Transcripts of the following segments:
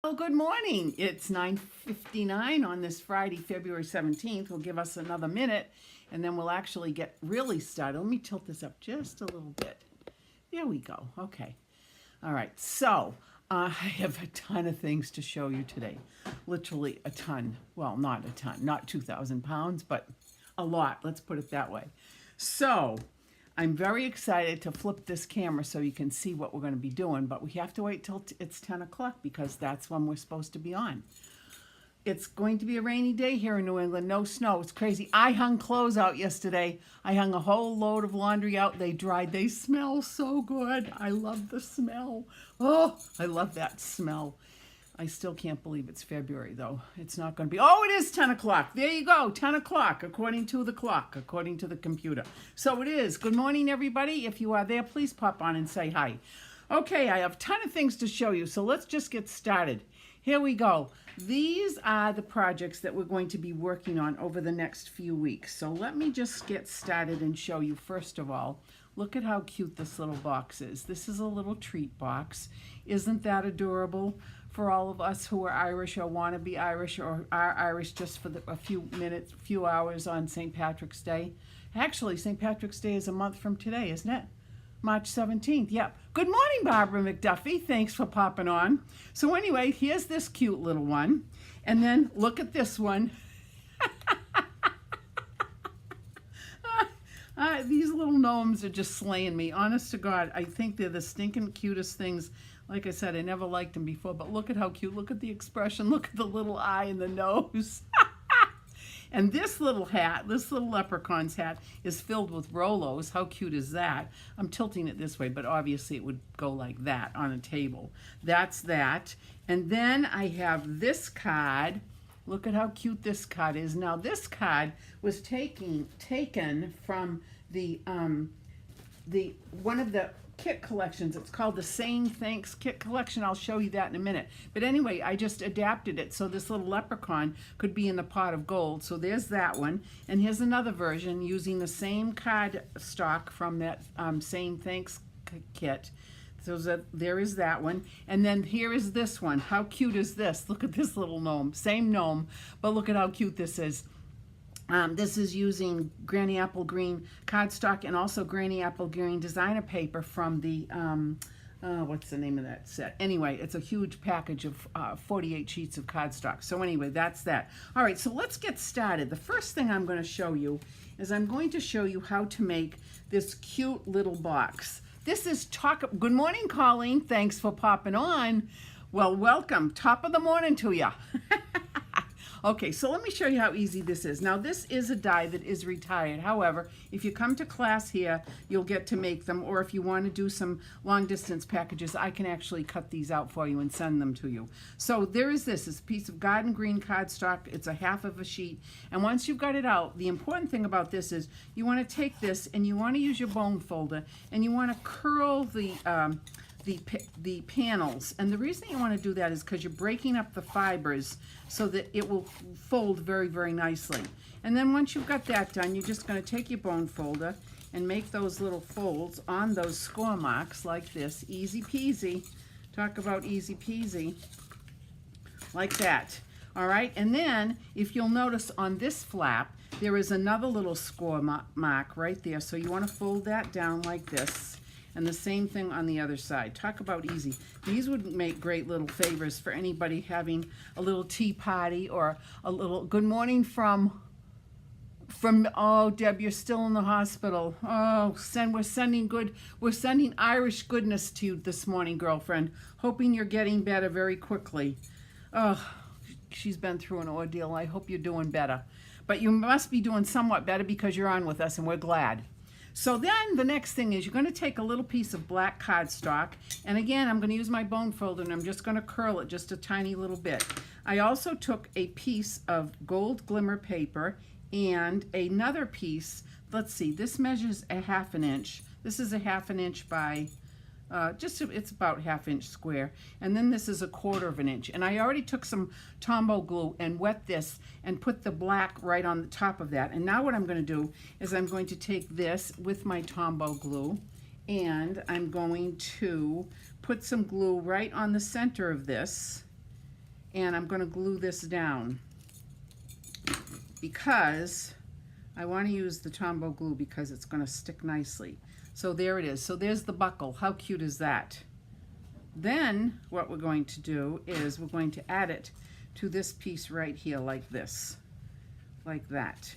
Well, good morning. It's 9:59 on this Friday, February 17th. We'll give us another minute and then we'll actually get really started. Let me tilt this up just a little bit. There we go. Okay. All right. So I have a ton of things to show you today. Literally a ton. Well, not a ton, not 2,000 pounds, but a lot. Let's put it that way. So I'm very excited to flip this camera so you can see what we're going to be doing, but we have to wait till it's 10 o'clock because that's when we're supposed to be on. It's going to be a rainy day here in New England. No snow. It's crazy. I hung clothes out yesterday. I hung a whole load of laundry out. They dried. They smell so good. I love the smell. Oh, I love that smell. I still can't believe it's February, though. It's not going to be. Oh, it is 10 o'clock. There you go. 10 o'clock, according to the clock, according to the computer. So it is. Good morning, everybody. If you are there, please pop on and say hi. Okay, I have a ton of things to show you, so let's just get started. Here we go. These are the projects that we're going to be working on over the next few weeks. So let me just get started and show you, first of all, look at how cute this little box is. This is a little treat box. Isn't that adorable? For all of us who are Irish or want to be Irish or are Irish just for a few minutes, few hours on St. Patrick's Day. Actually, St. Patrick's Day is a month from today, isn't it? March 17th, yep. Good morning, Barbara McDuffie. Thanks for popping on. So anyway, here's this cute little one. And then look at this one. These little gnomes are just slaying me. Honest to God, I think they're the stinking cutest things. Like I said, I never liked them before, but look at how cute. Look at the expression. Look at the little eye and the nose. And this little hat, this little leprechaun's hat, is filled with Rolos. How cute is that? I'm tilting it this way, but obviously it would go like that on a table. That's that. And then I have this card. Look at how cute this card is. Now this card was taken from the one of the kit collections. It's called the Saying Thanks kit collection. I'll show you that in a minute. But anyway, I just adapted it so this little leprechaun could be in the pot of gold. So there's that one. And here's another version using the same card stock from that Saying Thanks kit. So there is that one. And then here is this one. How cute is this? Look at this little gnome. Same gnome, but look at how cute this is. This is using Granny Apple Green cardstock and also Granny Apple Green designer paper from the, what's the name of that set? Anyway, it's a huge package of 48 sheets of cardstock. So anyway, that's that. All right, so let's get started. The first thing I'm going to show you is I'm going to show you how to make this cute little box. This is Good morning, Colleen. Thanks for popping on. Well, welcome. Top of the morning to you. Okay, so let me show you how easy this is. Now, this is a die that is retired. However, if you come to class here, you'll get to make them. Or if you want to do some long distance packages, I can actually cut these out for you and send them to you. So there is this. It's a piece of garden green cardstock. It's a half of a sheet. And once you've got it out, the important thing about this is you want to take this and you want to use your bone folder and you want to curl the panels. And the reason you want to do that is because you're breaking up the fibers so that it will fold very, very nicely. And then once you've got that done, you're just going to take your bone folder and make those little folds on those score marks like this. Easy peasy. Talk about easy peasy. Like that. All right, and then if you'll notice on this flap, there is another little score mark right there. So you want to fold that down like this. And the same thing on the other side. Talk about easy. These would make great little favors for anybody having a little tea party or a little good morning from oh, Deb, you're still in the hospital. Oh, we're sending Irish goodness to you this morning, girlfriend. Hoping you're getting better very quickly. Oh, she's been through an ordeal. I hope you're doing better. But you must be doing somewhat better because you're on with us and we're glad. So then the next thing is you're going to take a little piece of black cardstock, and again I'm going to use my bone folder and I'm just going to curl it just a tiny little bit. I also took a piece of gold glimmer paper and another piece, let's see, this measures a 1/2 inch. This is a 1/2 inch by it's about 1/2 inch square, and then this is a 1/4 inch. And I already took some Tombow glue and wet this and put the black right on the top of that. And now what I'm going to do is I'm going to take this with my Tombow glue and I'm going to put some glue right on the center of this and I'm going to glue this down because I want to use the Tombow glue because it's going to stick nicely. So there it is. So there's the buckle. How cute is that? Then what we're going to do is we're going to add it to this piece right here like this, like that.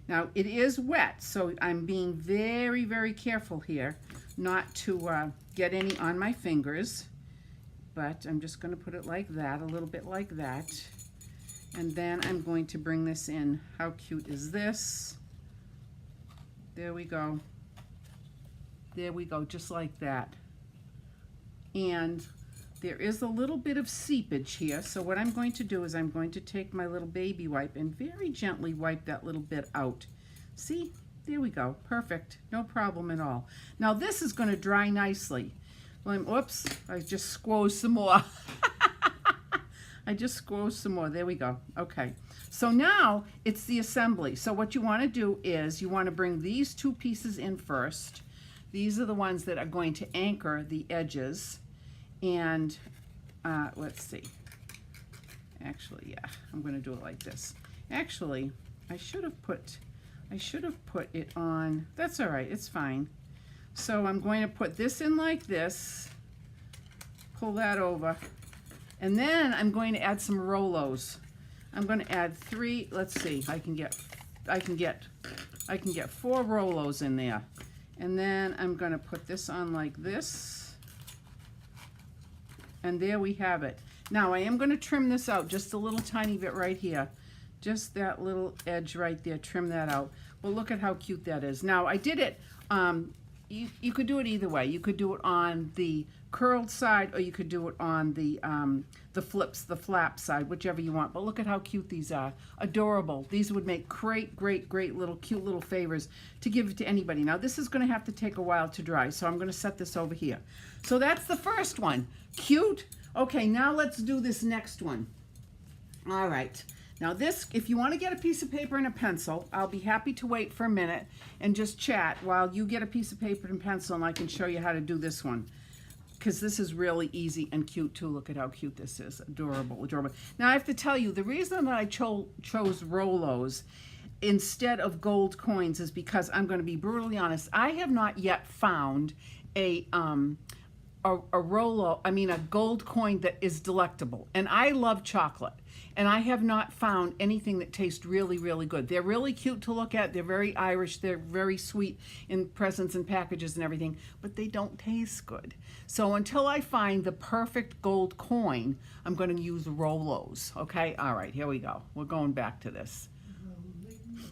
Now it is wet, so I'm being very, very careful here not to get any on my fingers, but I'm just going to put it like that, a little bit like that. And then I'm going to bring this in. How cute is this? There we go. There we go, just like that. And there is a little bit of seepage here, so what I'm going to do is I'm going to take my little baby wipe and very gently wipe that little bit out. See? There we go. Perfect. No problem at all. Now this is going to dry nicely. Well, oops, I just squoze some more. I just squoze some more. There we go. Okay. So now it's the assembly. So what you want to do is you want to bring these two pieces in first. These are the ones that are going to anchor the edges. And let's see. Actually, yeah, I'm going to do it like this. Actually, I should have put it on. That's all right. It's fine. So I'm going to put this in like this. Pull that over. And then I'm going to add some Rolos. I'm going to add 3. Let's see. I can get 4 Rolos in there. And then I'm going to put this on like this. And there we have it. Now I am going to trim this out just a little tiny bit right here. Just that little edge right there. Trim that out. Well, look at how cute that is. Now I did it. You could do it either way. You could do it on the curled side, or you could do it on the flap side, whichever you want. But look at how cute these are. Adorable. These would make great little cute little favors to give it to anybody. Now this is going to have to take a while to dry, so I'm going to set this over here. So that's the first one. Cute. Okay, now let's do this next one. All right. Now this, if you want to get a piece of paper and a pencil, I'll be happy to wait for a minute and just chat while you get a piece of paper and pencil, and I can show you how to do this one. Because this is really easy and cute too. Look at how cute this is. Adorable, adorable. Now I have to tell you, the reason that I chose Rolos instead of gold coins is because I'm going to be brutally honest. I have not yet found a gold coin that is delectable. And I love chocolate. And I have not found anything that tastes really good. They're really cute to look at. They're very Irish. They're very sweet in presents and packages and everything, but they don't taste good. So until I find the perfect gold coin, I'm going to use Rolos. Okay? All right, here we go. We're going back to this.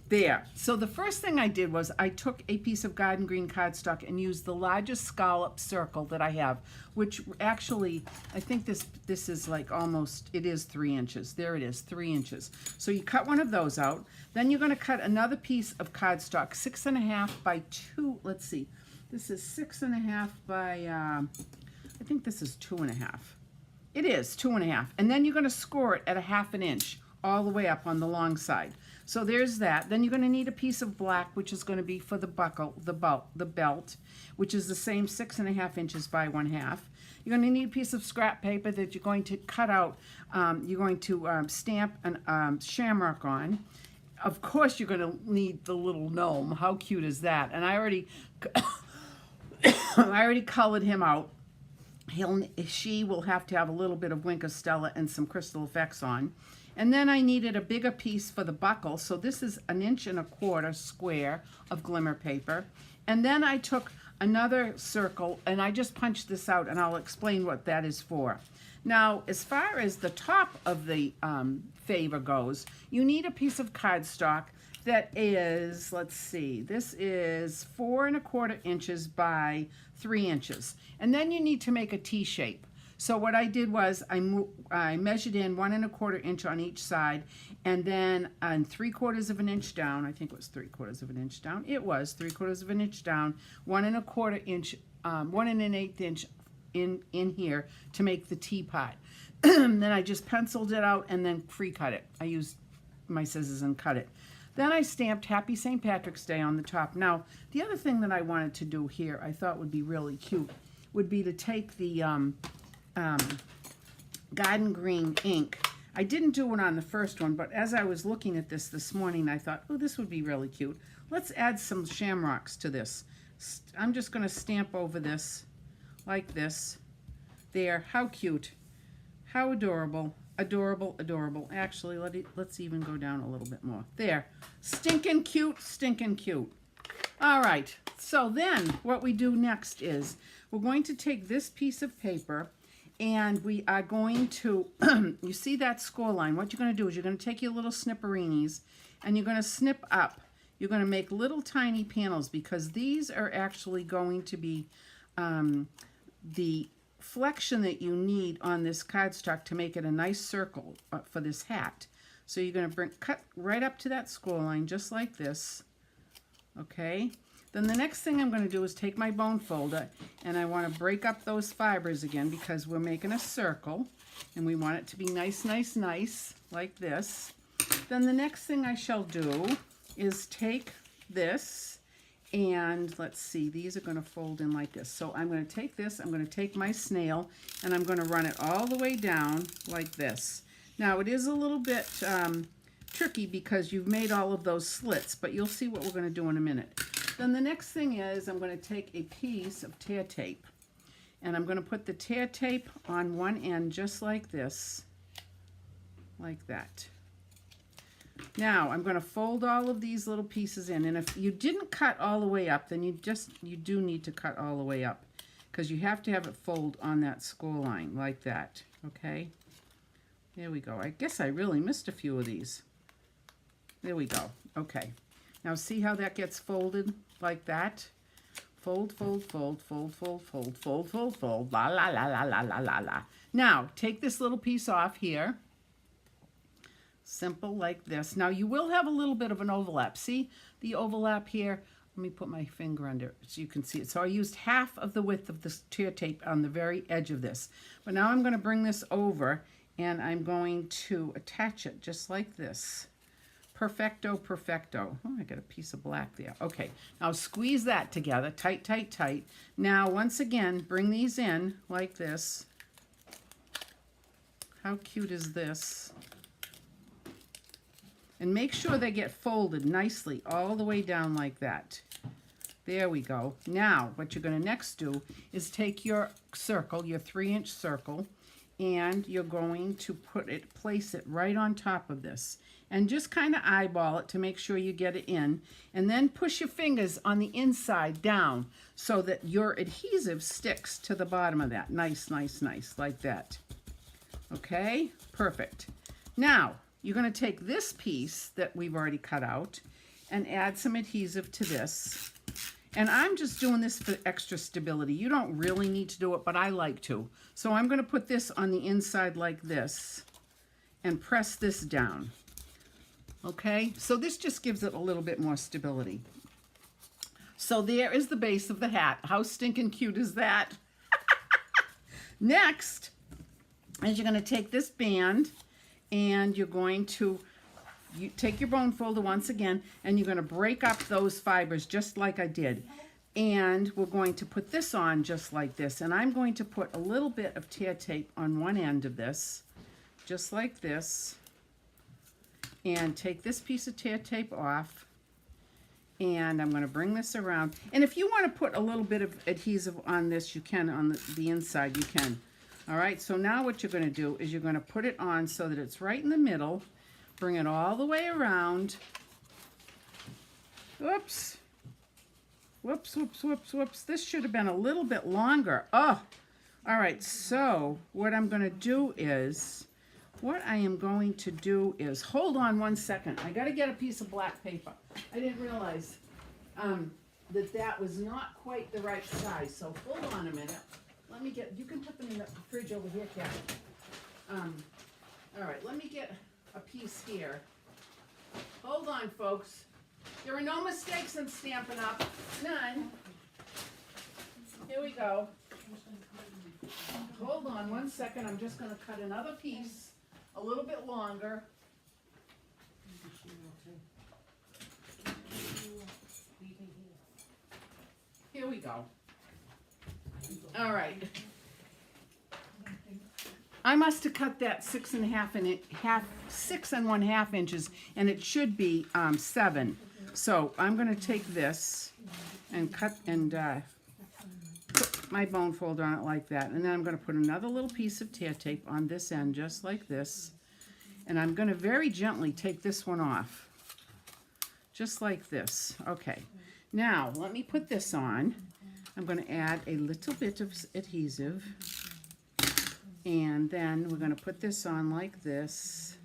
There. So the first thing I did was I took a piece of garden green cardstock and used the largest scallop circle that I have, which actually, I think this is like almost, it is 3 inches. There it is, 3 inches. So you cut one of those out. Then you're going to cut another piece of cardstock, 6.5 by 2. Let's see. This is 6.5 by, I think this is 2.5. It is 2.5. And then you're going to score it at 1/2 inch all the way up on the long side. So there's that. Then you're going to need a piece of black, which is going to be for the buckle, the belt, which is the same 6.5 inches by 1/2. You're going to need a piece of scrap paper that you're going to cut out. You're going to stamp a shamrock on. Of course, you're going to need the little gnome. How cute is that? And I already, I already colored him out. She will have to have a little bit of Wink of Stella and some crystal effects on. And then I needed a bigger piece for the buckle. So this is 1.25 inch square of glimmer paper. And then I took another circle and I just punched this out, and I'll explain what that is for. Now, as far as the top of the favor goes, you need a piece of cardstock that is, let's see, this is 4.25 inches by 3 inches. And then you need to make a T shape. So what I did was I measured in 1.25 inch on each side, and then on 3/4 inch down, I think it was 3/4 inch down. It was 3/4 inch down, 1.25 inch, 1 1/8 inch in here to make the teapot. Then I just penciled it out and then free cut it. I used my scissors and cut it. Then I stamped Happy St. Patrick's Day on the top. Now, the other thing that I wanted to do here, I thought would be really cute, would be to take the garden green ink. I didn't do it on the first one, but as I was looking at this morning, I thought, oh, this would be really cute. Let's add some shamrocks to this. I'm just going to stamp over this like this. There, how cute, how adorable, adorable, adorable. Actually, let's even go down a little bit more. There, stinking cute, stinking cute. All right, so then what we do next is we're going to take this piece of paper and we are going to, you see that score line, what you're going to do is you're going to take your little snipperinis and you're going to snip up. You're going to make little tiny panels because these are actually going to be the flexion that you need on this cardstock to make it a nice circle for this hat. So you're going to cut right up to that score line just like this. Okay. Then the next thing I'm going to do is take my bone folder and I want to break up those fibers again because we're making a circle and we want it to be nice, nice, nice like this. Then the next thing I shall do is take this and let's see, these are going to fold in like this. So I'm going to take this, I'm going to take my snail and I'm going to run it all the way down like this. Now it is a little bit tricky because you've made all of those slits, but you'll see what we're going to do in a minute. Then the next thing is I'm going to take a piece of tear tape and I'm going to put the tear tape on one end just like this, like that. Now I'm going to fold all of these little pieces in, and if you didn't cut all the way up, then you do need to cut all the way up because you have to have it fold on that score line like that. Okay, there we go. I guess I really missed a few of these. There we go. Okay, now see how that gets folded like that? Fold, fold, fold, fold, fold, fold, fold, fold, fold, la la la la la la la la. Now take this little piece off here. Simple like this. Now you will have a little bit of an overlap. See the overlap here? Let me put my finger under it so you can see it. So I used half of the width of this tear tape on the very edge of this. But now I'm going to bring this over and I'm going to attach it just like this. Perfecto, perfecto. Oh, I got a piece of black there. Okay, now squeeze that together, tight, tight, tight. Now, once again, bring these in like this. How cute is this? And make sure they get folded nicely all the way down like that. There we go. Now, what you're going to next do is take your circle, your 3-inch circle, and you're going to place it right on top of this. And just kind of eyeball it to make sure you get it in. And then push your fingers on the inside down so that your adhesive sticks to the bottom of that. Nice, nice, nice, like that. Okay, perfect. Now, you're going to take this piece that we've already cut out and add some adhesive to this. And I'm just doing this for extra stability. You don't really need to do it, but I like to. So I'm going to put this on the inside like this and press this down. Okay, so this just gives it a little bit more stability. So there is the base of the hat. How stinking cute is that? Next, is you're going to take this band and you're going to take your bone folder once again and you're going to break up those fibers just like I did. And we're going to put this on just like this. And I'm going to put a little bit of tear tape on one end of this, just like this. And take this piece of tear tape off. And I'm going to bring this around. And if you want to put a little bit of adhesive on this, you can. On the inside, you can. All right, so now what you're going to do is you're going to put it on so that it's right in the middle. Bring it all the way around. Whoops. Whoops, whoops, whoops, whoops. This should have been a little bit longer. Oh, all right, so what I'm going to do is, hold on one second. I got to get a piece of black paper. I didn't realize that was not quite the right size, so hold on a minute. Let me get, you can put them in the fridge over here, Kathy. All right, let me get a piece here. Hold on, folks. There are no mistakes in Stampin' Up. None. Here we go. Hold on one second. I'm just going to cut another piece a little bit longer. Here we go. All right. I must have cut that 6 1/2 inches, and it should be 7. So I'm going to take this and cut and put my bone folder on it like that, and then I'm going to put another little piece of tear tape on this end, just like this, and I'm going to very gently take this one off, just like this. Okay, now let me put this on. I'm going to add a little bit of adhesive. And then we're going to put this on like this,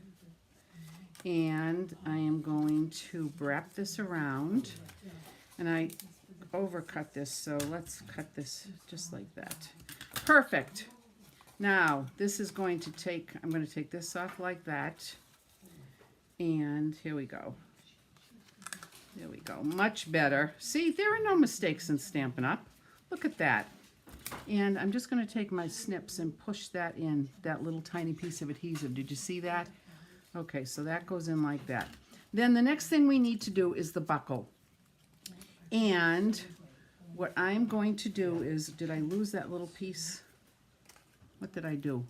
and I am going to wrap this around, and I overcut this, so let's cut this just like that. Perfect. Now this is going to take, I'm going to take this off like that, and here we go. There we go. Much better. See, there are no mistakes in Stampin' Up. Look at that. And I'm just going to take my snips and push that in, that little tiny piece of adhesive. Did you see that? Okay, so that goes in like that. Then the next thing we need to do is the buckle. And what I'm going to do is, did I lose that little piece? What did I do?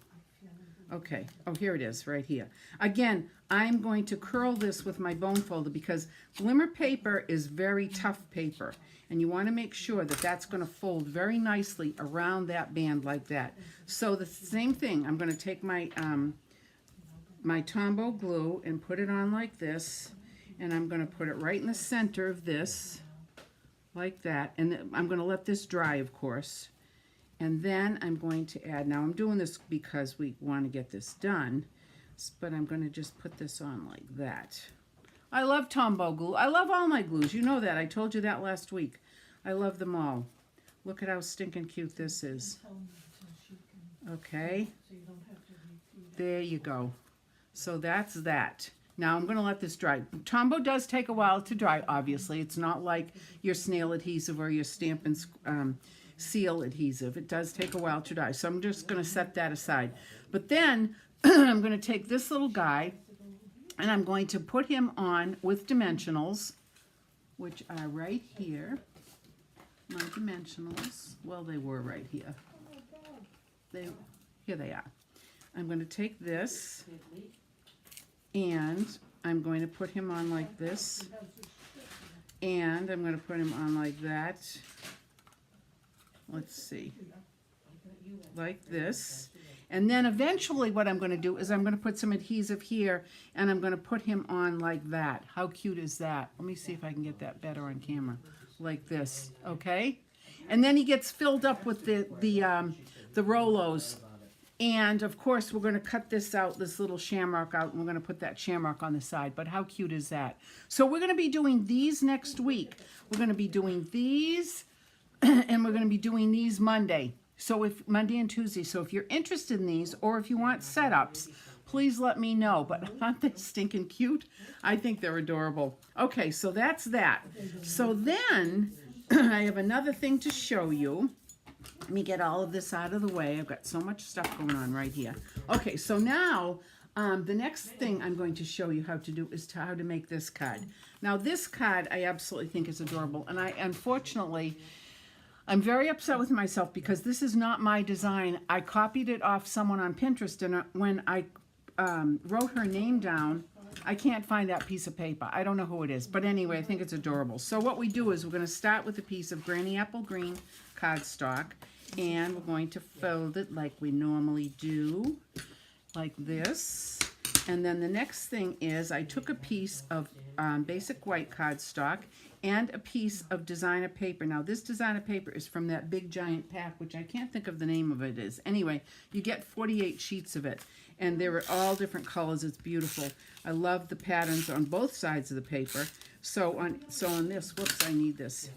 Okay, oh, here it is, right here. Again, I'm going to curl this with my bone folder because glimmer paper is very tough paper. And you want to make sure that that's going to fold very nicely around that band like that. So the same thing, I'm going to take my my Tombow glue and put it on like this, and I'm going to put it right in the center of this, like that. And I'm going to let this dry, of course. And then I'm going to add, now I'm doing this because we want to get this done, but I'm going to just put this on like that. I love Tombow glue. I love all my glues. You know that. I told you that last week. I love them all. Look at how stinking cute this is. Okay. There you go. So that's that. Now I'm going to let this dry. Tombow does take a while to dry, obviously. It's not like your snail adhesive or your stamp and seal adhesive. It does take a while to dry. So I'm just going to set that aside. But then I'm going to take this little guy, and I'm going to put him on with dimensionals, which are right here. My dimensionals, well, they were right here. Here they are. I'm going to take this, and I'm going to put him on like this, and I'm going to put him on like that. Let's see, like this. And then eventually what I'm going to do is I'm going to put some adhesive here, and I'm going to put him on like that. How cute is that? Let me see if I can get that better on camera. Like this, okay? And then he gets filled up with the Rolos. And of course we're going to cut this out, this little shamrock out, and we're going to put that shamrock on the side. But how cute is that? So we're going to be doing these next week. We're going to be doing these, and we're going to be doing these Monday. So if Monday and Tuesday. So if you're interested in these, or if you want setups, please let me know. But aren't they stinking cute? I think they're adorable. Okay, so that's that. So then I have another thing to show you. Let me get all of this out of the way. I've got so much stuff going on right here. Okay, so now the next thing I'm going to show you how to do is how to make this card. Now this card I absolutely think is adorable, and unfortunately I'm very upset with myself because this is not my design. I copied it off someone on Pinterest, and when I wrote her name down, I can't find that piece of paper. I don't know who it is, but anyway, I think it's adorable. So what we do is we're going to start with a piece of Granny Apple Green cardstock, and we're going to fold it like we normally do, like this. And then the next thing is I took a piece of basic white cardstock and a piece of designer paper. Now this designer paper is from that big giant pack, which I can't think of the name of it is. Anyway, you get 48 sheets of it, and they were all different colors. It's beautiful. I love the patterns on both sides of the paper. So on this, whoops, I need this.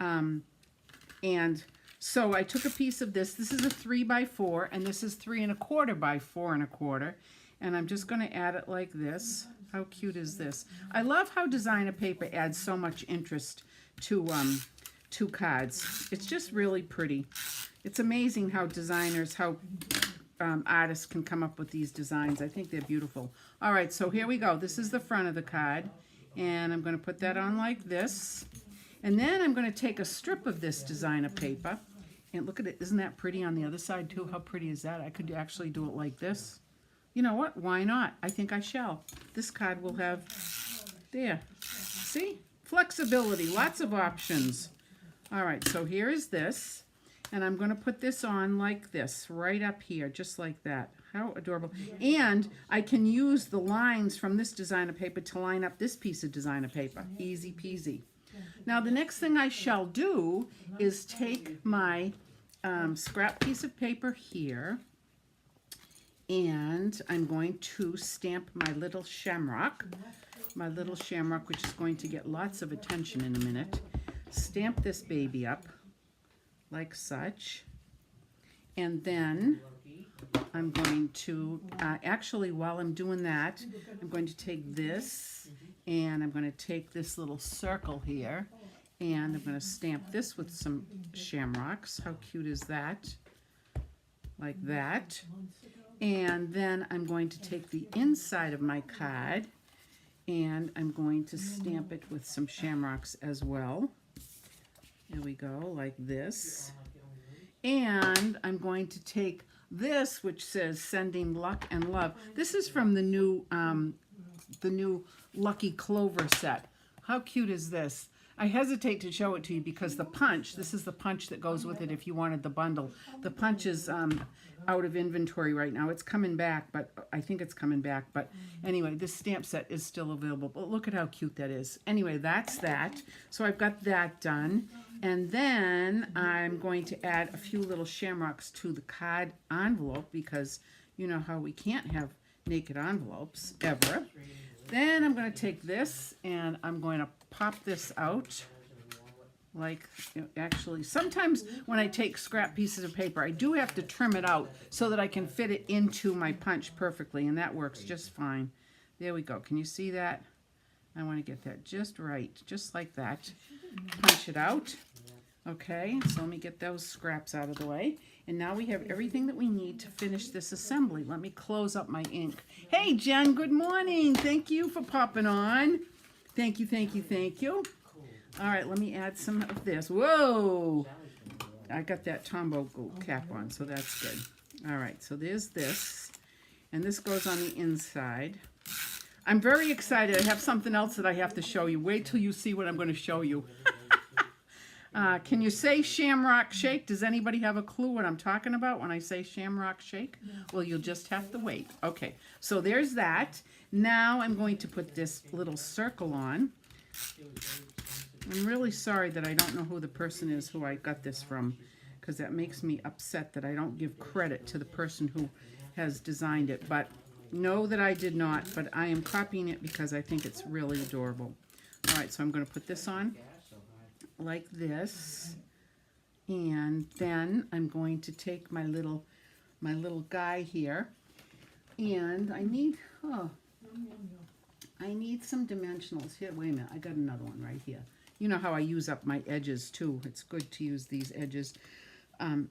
And so I took a piece of this. This is a 3x4, and this is 3 1/4 by 4 1/4. And I'm just going to add it like this. How cute is this? I love how designer paper adds so much interest to cards. It's just really pretty. It's amazing how designers, how artists can come up with these designs. I think they're beautiful. All right, so here we go. This is the front of the card, and I'm going to put that on like this. And then I'm going to take a strip of this designer paper, And look at it, isn't that pretty on the other side too? How pretty is that? I could actually do it like this. You know what? Why not? I think I shall. This card will have, there. See? Flexibility, lots of options. All right, so here is this. And I'm going to put this on like this, right up here, just like that. How adorable. And I can use the lines from this designer paper to line up this piece of designer paper. Easy peasy. Now the next thing I shall do is take my scrap piece of paper here, and I'm going to stamp my little shamrock, which is going to get lots of attention in a minute. Stamp this baby up like such, and then I'm going to, actually while I'm doing that, I'm going to take this and I'm going to take this little circle here and I'm going to stamp this with some shamrocks. How cute is that? Like that. And then I'm going to take the inside of my card and I'm going to stamp it with some shamrocks as well. There we go, like this. And I'm going to take this, which says sending luck and love. This is from the new Lucky Clover set. How cute is this? I hesitate to show it to you because the punch, this is the punch that goes with it if you wanted the bundle. The punch is out of inventory right now. It's coming back, but I think it's coming back. But anyway, this stamp set is still available. But look at how cute that is. Anyway, that's that. So I've got that done. And then I'm going to add a few little shamrocks to the card envelope because you know how we can't have naked envelopes ever. Then I'm going to take this and I'm going to pop this out. Like, actually, sometimes when I take scrap pieces of paper, I do have to trim it out so that I can fit it into my punch perfectly, and that works just fine. There we go. Can you see that? I want to get that just right, just like that. Punch it out. Okay, so let me get those scraps out of the way. And now we have everything that we need to finish this assembly. Let me close up my ink. Hey, Jen, good morning. Thank you for popping on. Thank you, thank you, thank you. All right, let me add some of this. Whoa! I got that Tombow cap on, so that's good. All right, so there's this. And this goes on the inside. I'm very excited. I have something else that I have to show you. Wait till you see what I'm going to show you. Can you say Shamrock Shake? Does anybody have a clue what I'm talking about when I say Shamrock Shake? No. Well, you'll just have to wait. Okay, so there's that. Now I'm going to put this little circle on. I'm really sorry that I don't know who the person is who I got this from, because that makes me upset that I don't give credit to the person who has designed it. But know that I did not, but I am copying it because I think it's really adorable. All right, so I'm going to put this on like this, and then I'm going to take my little guy here, and I need some dimensionals here. Wait a minute, I got another one right here. You know how I use up my edges too. It's good to use these edges. I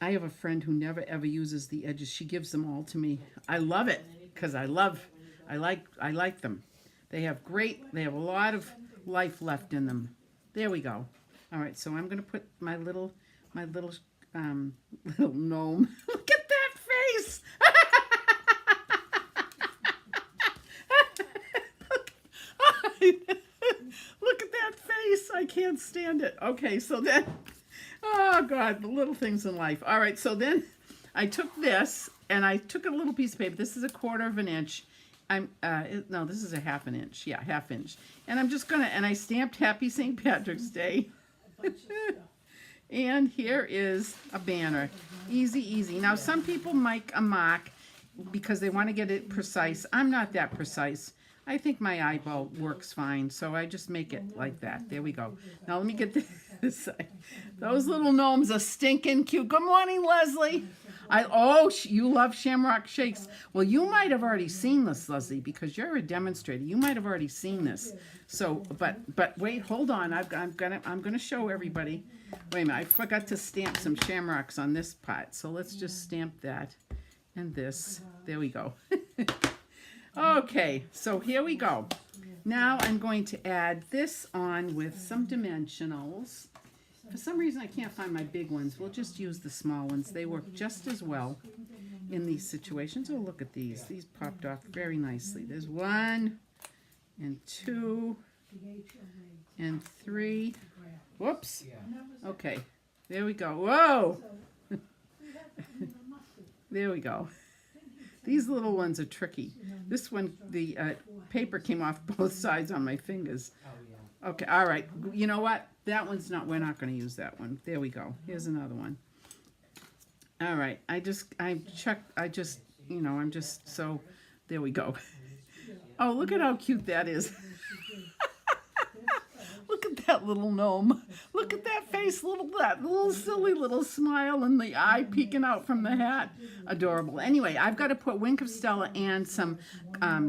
have a friend who never ever uses the edges. She gives them all to me. I love it because I like them. They have a lot of life left in them. There we go. All right, so I'm going to put my little gnome. Look at that face. Look at that face. I can't stand it. Okay, so then, oh God, the little things in life. All right, so then I took this and I took a little piece of paper. This is 1/4 of an inch. No, this is a 1/2 inch. Yeah, 1/2 inch. And I'm just gonna, and I stamped Happy St. Patrick's Day. And here is a banner. Easy, easy. Now, some people make a mock because they want to get it precise. I'm not that precise. I think my eyeball works fine, so I just make it like that. There we go. Now, let me get this side. Those little gnomes are stinking cute. Good morning, Leslie. You love Shamrock Shakes. Well, you might have already seen this, Leslie, because you're a demonstrator. You might have already seen this. So, but wait, hold on. I'm gonna show everybody. Wait a minute, I forgot to stamp some shamrocks on this pot. So let's just stamp that and this. There we go. Okay, so here we go. Now I'm going to add this on with some dimensionals. For some reason, I can't find my big ones. We'll just use the small ones. They work just as well in these situations. Oh, look at these. These popped off very nicely. There's 1 and 2 and 3. Whoops. Okay. There we go. Whoa! There we go. These little ones are tricky. This one, the paper came off both sides on my fingers. Okay, all right. You know what? That one's not, we're not going to use that one. There we go. Here's another one. All right. So there we go. Oh, look at how cute that is. Look at that little gnome. Look at that face, that little silly little smile and the eye peeking out from the hat. Adorable. Anyway, I've got to put Wink of Stella and some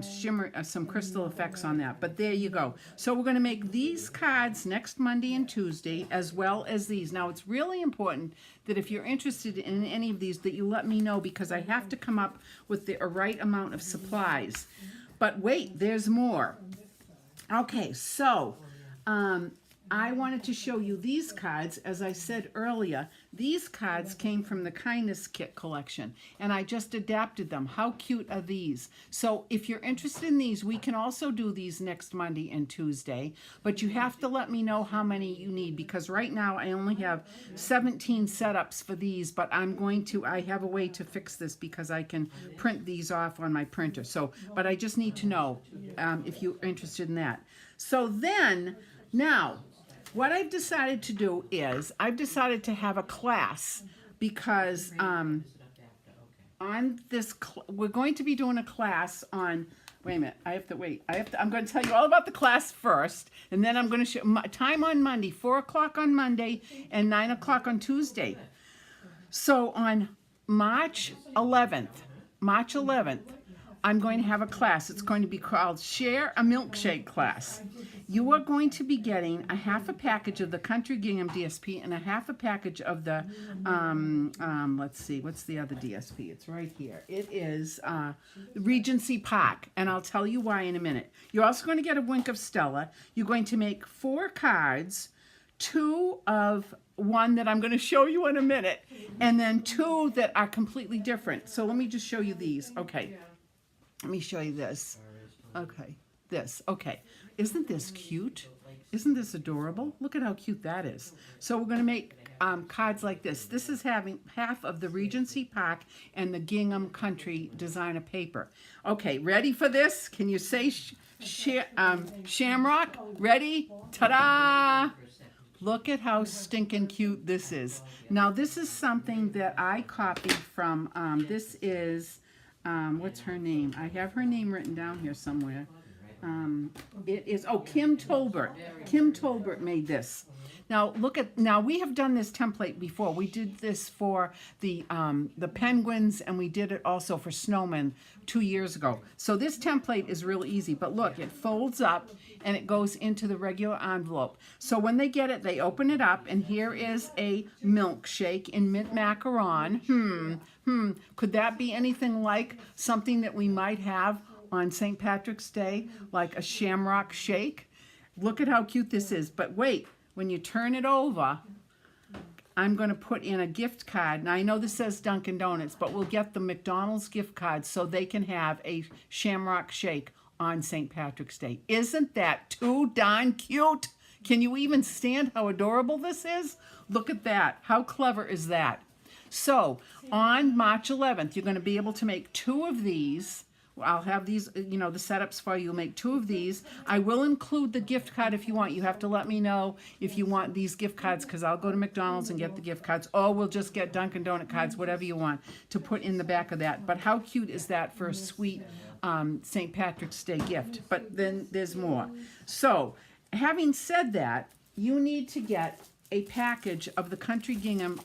shimmer, some crystal effects on that. But there you go. So we're going to make these cards next Monday and Tuesday, as well as these. Now, it's really important that if you're interested in any of these, that you let me know, because I have to come up with the right amount of supplies. But wait, there's more. Okay, so I wanted to show you these cards. As I said earlier, these cards came from the Kindness Kit collection, and I just adapted them. How cute are these? So if you're interested in these, we can also do these next Monday and Tuesday, but you have to let me know how many you need, because right now I only have 17 setups for these, but I have a way to fix this because I can print these off on my printer. So, but I just need to know if you're interested in that. So then, now, what I've decided to do is I've decided to have a class, because on this we're going to be doing a class on, wait a minute, I'm going to tell you all about the class first, and then I'm going to show time on Monday, 4 o'clock on Monday and 9 o'clock on Tuesday. So on March 11th, I'm going to have a class. It's going to be called Share a Milkshake Class. You are going to be getting a half a package of the Country Gingham DSP and a half a package of the, let's see, what's the other DSP? It's right here. It is Regency Park, and I'll tell you why in a minute. You're also going to get a Wink of Stella. You're going to make 4 cards, 2 of one that I'm going to show you in a minute, and then 2 that are completely different. So let me just show you these. Okay. Let me show you this. Okay, this. Okay, isn't this cute? Isn't this adorable? Look at how cute that is. So we're going to make cards like this. This is having half of the Regency Park and the Gingham Country designer paper. Okay, ready for this? Can you say Shamrock? Ready? Ta-da! Look at how stinking cute this is. Now, this is something that I copied from, this is... what's her name? I have her name written down here somewhere. It is, Kim Tolbert. Kim Tolbert made this. Now we have done this template before. We did this for the penguins, and we did it also for snowmen 2 years ago. So this template is real easy, but look, it folds up and it goes into the regular envelope. So when they get it, they open it up, and here is a milkshake in mint macaron. Could that be anything like something that we might have on St. Patrick's Day, like a shamrock shake? Look at how cute this is. But wait, when you turn it over, I'm going to put in a gift card. Now, I know this says Dunkin' Donuts, but we'll get the McDonald's gift card so they can have a shamrock shake on St. Patrick's Day. Isn't that too darn cute? Can you even stand how adorable this is? Look at that. How clever is that? So on March 11th, you're going to be able to make 2 of these. I'll have these, the setups for you. You'll make 2 of these. I will include the gift card if you want. You have to let me know if you want these gift cards, because I'll go to McDonald's and get the gift cards, or we'll just get Dunkin' Donut cards, whatever you want, to put in the back of that. But how cute is that for a sweet St. Patrick's Day gift? But then there's more. So having said that, you need to get a package of the Country Gingham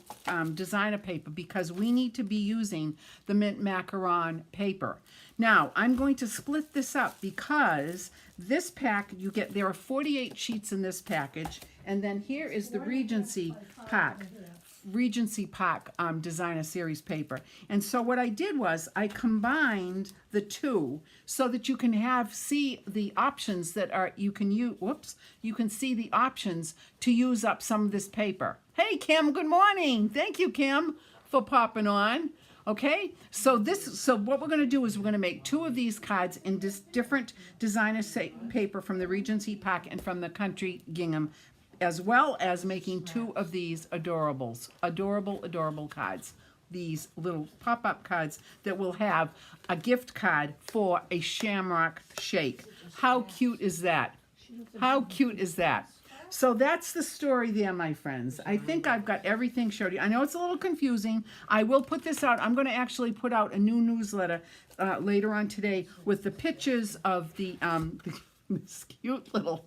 designer paper, because we need to be using the mint macaron paper. Now, I'm going to split this up, because this pack, there are 48 sheets in this package, and then here is the Regency pack. Regency Park Designer Series paper. And so what I did was I combined the two so that you can see the options that are, you can use, you can see the options to use up some of this paper. Hey, Kim, good morning. Thank you, Kim, for popping on. Okay, so what we're going to do is we're going to make 2 of these cards in different designer paper from the Regency Park and from the Country Gingham, as well as making 2 of these adorable cards. These little pop-up cards that will have a gift card for a shamrock shake. How cute is that? How cute is that? So that's the story there, my friends. I think I've got everything showed you. I know it's a little confusing. I will put this out. I'm going to actually put out a new newsletter later on today with the pictures of this cute little...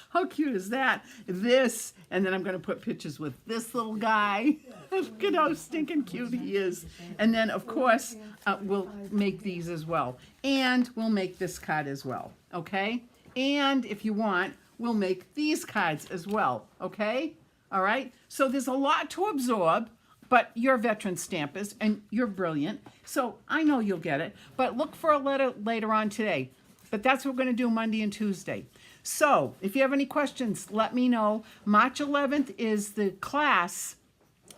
How cute is that? This, and then I'm going to put pictures with this little guy. Look at how stinking cute he is. And then, of course, we'll make these as well. And we'll make this card as well, okay? And if you want, we'll make these cards as well, okay? All right? So there's a lot to absorb, but you're veteran stampers, and you're brilliant. So I know you'll get it. But look for a letter later on today. But that's what we're going to do Monday and Tuesday. So if you have any questions, let me know. March 11th is the class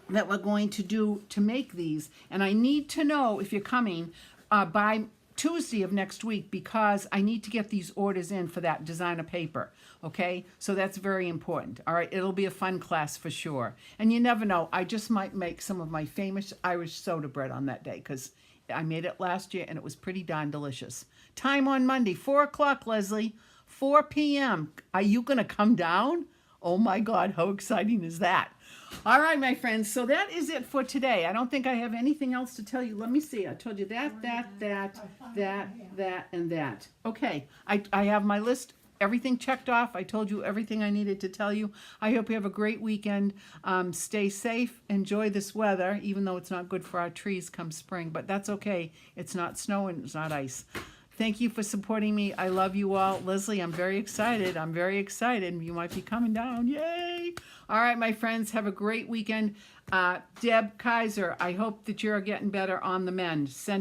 that we're going to do to make these. And I need to know if you're coming by Tuesday of next week, because I need to get these orders in for that designer paper. Okay, so that's very important. All right, it'll be a fun class for sure. And you never know, I just might make some of my famous Irish soda bread on that day, because I made it last year and it was pretty darn delicious. Time on Monday, 4 o'clock, Leslie, 4 p.m. Are you going to come down? Oh my God, how exciting is that? All right, my friends, so that is it for today. I don't think I have anything else to tell you. Let me see. I told you that, and that. Okay, I have my list, everything checked off. I told you everything I needed to tell you. I hope you have a great weekend. Stay safe. Enjoy this weather, even though it's not good for our trees come spring, but that's okay. It's not snow and it's not ice. Thank you for supporting me. I love you all. Leslie, I'm very excited. I'm very excited. You might be coming down. Yay! All right, my friends, have a great weekend. Deb Kaiser, I hope that you're getting better on the mend. Send